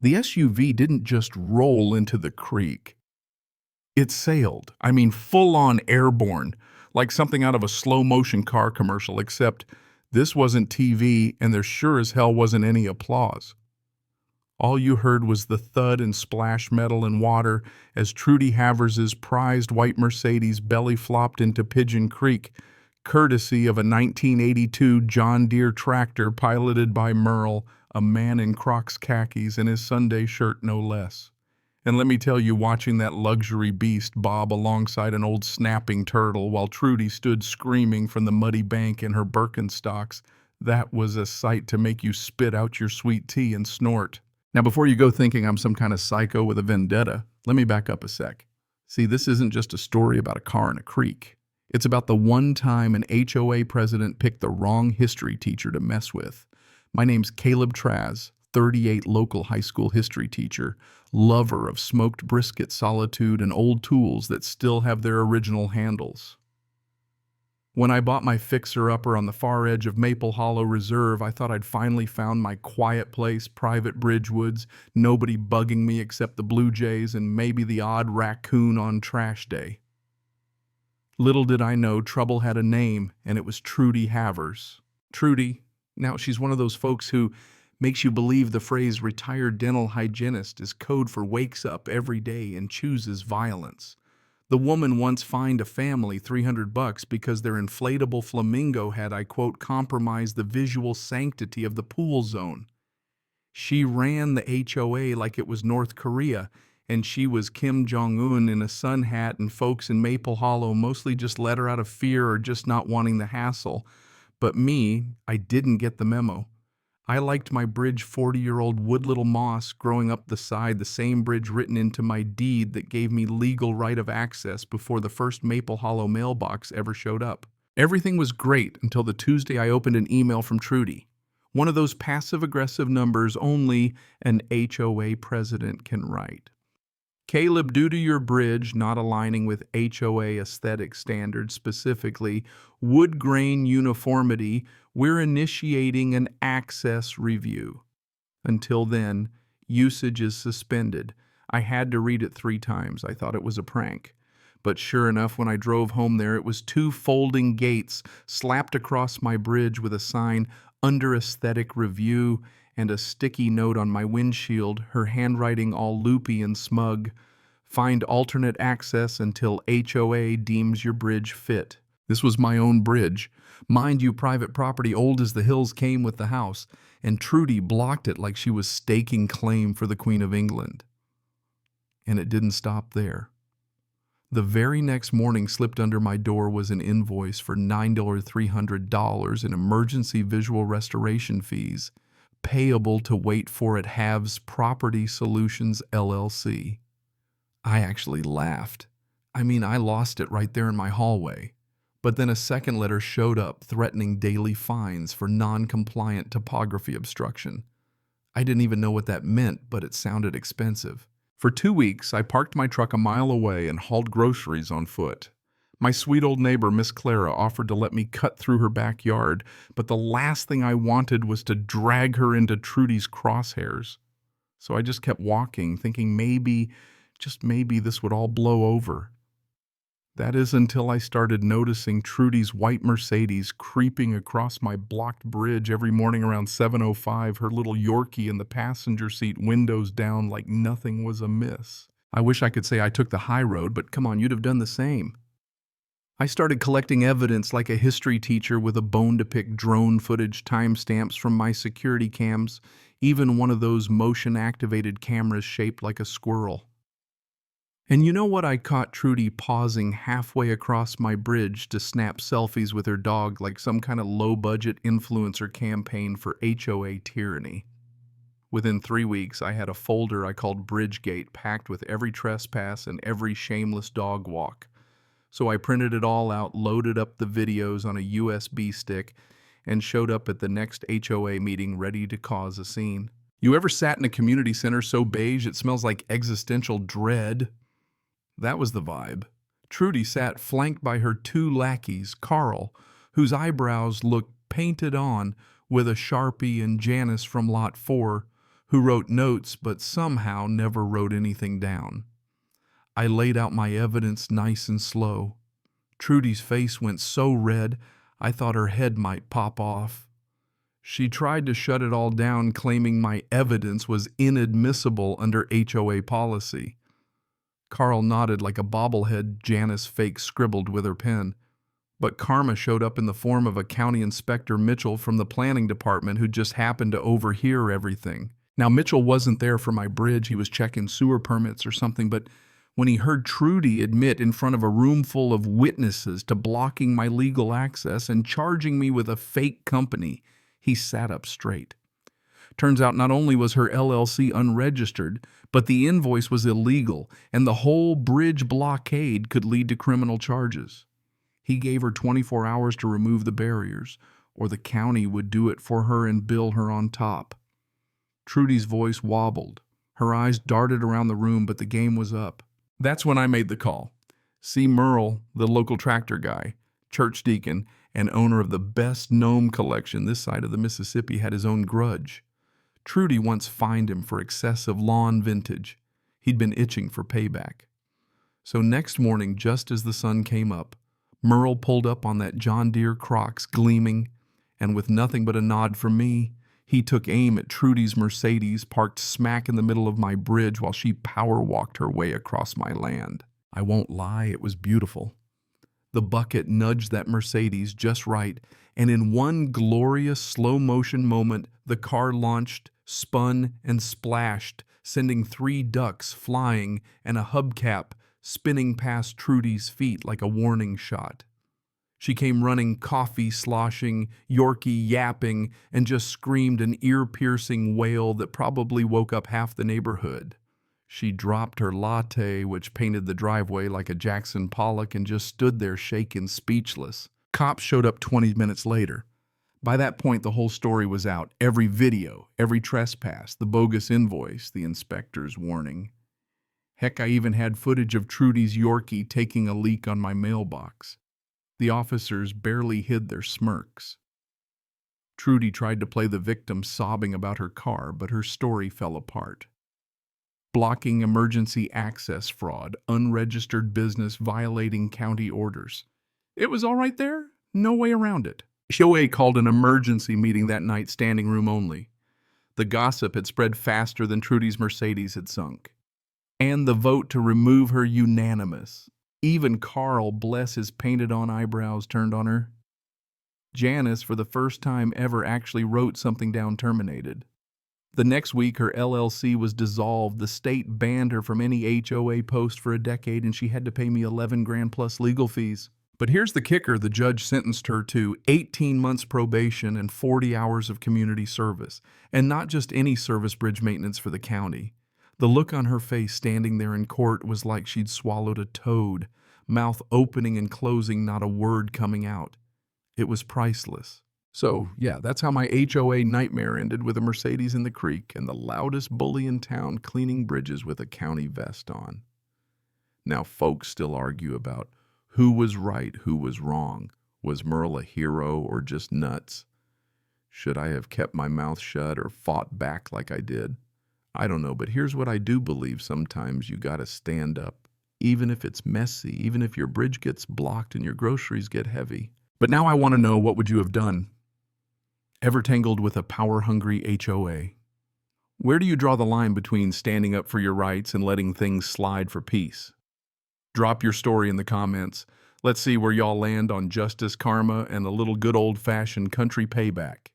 The SUV didn't just roll into the creek. It sailed. I mean, full-on airborne, like something out of a slow-motion car commercial, except this wasn't TV and there sure as hell wasn't any applause. All you heard was the thud and splash metal and water as Trudy Havers's prized white Mercedes belly flopped into Pigeon Creek, courtesy of a 1982 John Deere tractor piloted by Merle, a man in Crocs khakis and his Sunday shirt no less. And let me tell you, watching that luxury beast bob alongside an old snapping turtle while Trudy stood screaming from the muddy bank in her Birkenstocks, that was a sight to make you spit out your sweet tea and snort. Now, before you go thinking I'm some kind of psycho with a vendetta, let me back up a sec. See, this isn't just a story about a car in a creek. It's about the one time an HOA president picked the wrong history teacher to mess with. My name's Caleb Traz, 38 local high school history teacher, lover of smoked brisket solitude and old tools that still have their original handles. When I bought my fixer-upper on the far edge of Maple Hollow Reserve, I thought I'd finally found my quiet place, private Bridgewoods, nobody bugging me except the Blue Jays and maybe the odd raccoon on trash day. Little did I know trouble had a name, and it was Trudy Havers. Trudy, now she's one of those folks who makes you believe the phrase retired dental hygienist is code for wakes up every day and chooses violence. The woman once fined a family $300 because their inflatable flamingo had, I quote, compromised the visual sanctity of the pool zone. She ran the HOA like it was North Korea, and she was Kim Jong-un in a sun hat, and folks in Maple Hollow mostly just let her out of fear or just not wanting the hassle. But me, I didn't get the memo. I liked my bridge 40-year-old wood little moss growing up the side, the same bridge written into my deed that gave me legal right of access before the first Maple Hollow mailbox ever showed up. Everything was great until the Tuesday I opened an email from Trudy. One of those passive-aggressive numbers only an HOA president can write. Caleb, due to your bridge not aligning with HOA aesthetic standards, specifically wood grain uniformity, we're initiating an access review. Until then, usage is suspended. I had to read it 3 times. I thought it was a prank. But sure enough, when I drove home there, it was 2 folding gates slapped across my bridge with a sign, under aesthetic review, and a sticky note on my windshield, her handwriting all loopy and smug. Find alternate access until HOA deems your bridge fit. This was my own bridge. Mind you, private property old as the hills came with the house, and Trudy blocked it like she was staking claim for the Queen of England. And it didn't stop there. The very next morning slipped under my door was an invoice for $9,300 in emergency visual restoration fees, payable to Wait For It Halves Property Solutions, LLC. I actually laughed. I mean, I lost it right there in my hallway. But then a second letter showed up threatening daily fines for non-compliant topography obstruction. I didn't even know what that meant, but it sounded expensive. For 2 weeks, I parked my truck a mile away and hauled groceries on foot. My sweet old neighbor, Miss Clara, offered to let me cut through her backyard, but the last thing I wanted was to drag her into Trudy's crosshairs. So I just kept walking, thinking maybe, just maybe, this would all blow over. That is until I started noticing Trudy's white Mercedes creeping across my blocked bridge every morning around 7:05, her little Yorkie in the passenger seat, windows down like nothing was amiss. I wish I could say I took the high road, but come on, you'd have done the same. I started collecting evidence like a history teacher with a bone to pick drone footage timestamps from my security cams, even one of those motion-activated cameras shaped like a squirrel. And you know what? I caught Trudy pausing halfway across my bridge to snap selfies with her dog like some kind of low-budget influencer campaign for HOA tyranny. Within 3 weeks, I had a folder I called Bridgegate packed with every trespass and every shameless dog walk. So I printed it all out, loaded up the videos on a USB stick, and showed up at the next HOA meeting ready to cause a scene. You ever sat in a community center so beige it smells like existential dread? That was the vibe. Trudy sat flanked by her 2 lackeys, Carl, whose eyebrows looked painted on with a Sharpie, and Janice from Lot 4, who wrote notes but somehow never wrote anything down. I laid out my evidence nice and slow. Trudy's face went so red, I thought her head might pop off. She tried to shut it all down, claiming my evidence was inadmissible under HOA policy. Carl nodded like a bobblehead Janice fake scribbled with her pen. But karma showed up in the form of a county inspector, Mitchell, from the planning department, who just happened to overhear everything. Now, Mitchell wasn't there for my bridge. He was checking sewer permits or something, but when he heard Trudy admit in front of a room full of witnesses to blocking my legal access and charging me with a fake company, he sat up straight. Turns out not only was her LLC unregistered, but the invoice was illegal, and the whole bridge blockade could lead to criminal charges. He gave her 24 hours to remove the barriers, or the county would do it for her and bill her on top. Trudy's voice wobbled. Her eyes darted around the room, but the game was up. That's when I made the call. C. Merle, the local tractor guy, church deacon, and owner of the best gnome collection this side of the Mississippi, had his own grudge. Trudy once fined him for excessive lawn vintage. He'd been itching for payback. So next morning, just as the sun came up, Merle pulled up on that John Deere Crocs gleaming, and with nothing but a nod from me, he took aim at Trudy's Mercedes parked smack in the middle of my bridge while she power-walked her way across my land. I won't lie, it was beautiful. The bucket nudged that Mercedes just right, and in one glorious slow-motion moment, the car launched, spun, and splashed, sending 3 ducks flying and a hubcap spinning past Trudy's feet like a warning shot. She came running, coffee sloshing, Yorkie yapping, and just screamed an ear-piercing wail that probably woke up half the neighborhood. She dropped her latte, which painted the driveway like a Jackson Pollock, and just stood there shaken, speechless. Cops showed up 20 minutes later. By that point, the whole story was out. Every video, every trespass, the bogus invoice, the inspector's warning. Heck, I even had footage of Trudy's Yorkie taking a leak on my mailbox. The officers barely hid their smirks. Trudy tried to play the victim, sobbing about her car, but her story fell apart. Blocking emergency access fraud, unregistered business violating county orders. It was all right there, no way around it. HOA called an emergency meeting that night, standing room only. The gossip had spread faster than Trudy's Mercedes had sunk. And the vote to remove her unanimous. Even Carl, bless his painted-on eyebrows, turned on her. Janice, for the first time ever, actually wrote something down terminated. The next week, her LLC was dissolved. The state banned her from any HOA post for a decade, and she had to pay me $11,000 plus legal fees. But here's the kicker: the judge sentenced her to 18 months probation and 40 hours of community service. And not just any service bridge maintenance for the county. The look on her face standing there in court was like she'd swallowed a toad, mouth opening and closing, not a word coming out. It was priceless. So, yeah, that's how my HOA nightmare ended, with a Mercedes in the creek and the loudest bully in town cleaning bridges with a county vest on. Now, folks still argue about who was right, who was wrong. Was Merle a hero or just nuts? Should I have kept my mouth shut or fought back like I did? I don't know, but here's what I do believe: sometimes you gotta stand up, even if it's messy, even if your bridge gets blocked and your groceries get heavy. But now I want to know, what would you have done? Ever tangled with a power-hungry HOA? Where do you draw the line between standing up for your rights and letting things slide for peace? Drop your story in the comments. Let's see where y'all land on justice, karma, and a little good old-fashioned country payback.